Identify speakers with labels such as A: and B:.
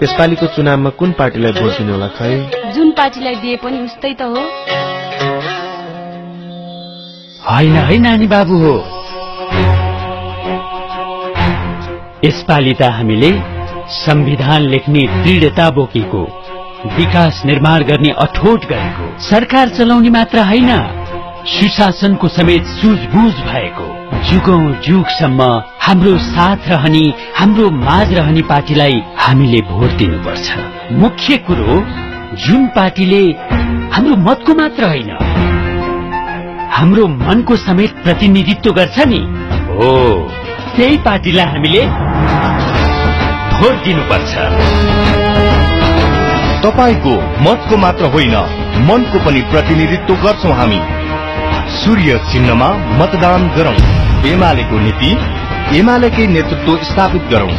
A: यसपालिको चुनावमा कुन पार्टीलाई भोट दिनु होला खै?
B: जुन पार्टीलाई दिए पनि उस्तै त हो।
C: होइन है नानी बाबु हो, यसपालि त हामीले संविधान लेख्ने दृढता बोकेको, विकास निर्माण गर्ने अठोट गरेको, सरकार चलाउने मात्र होइन सुशासनको समेत सुझबुझ भएको, जुगौं जुगसम्म हाम्रो साथ रहने, हाम्रो माझ रहने पार्टीलाई हामीले भोट दिनुपर्छ। मुख्य कुरो जुन पार्टीले हाम्रो मतको मात्र होइन हाम्रो मनको समेत प्रतिनिधित्व गर्छ नि, हो त्यही पार्टीलाई हामीले भोट दिनुपर्छ।
D: तपाईको मतको मात्र होइन मनको पनि प्रतिनिधित्व गर्छौं हामी। सूर्य चिन्हमा मतदान गरौं। एमालेको नीति, एमालेकै नेतृत्व स्थापित गरौं।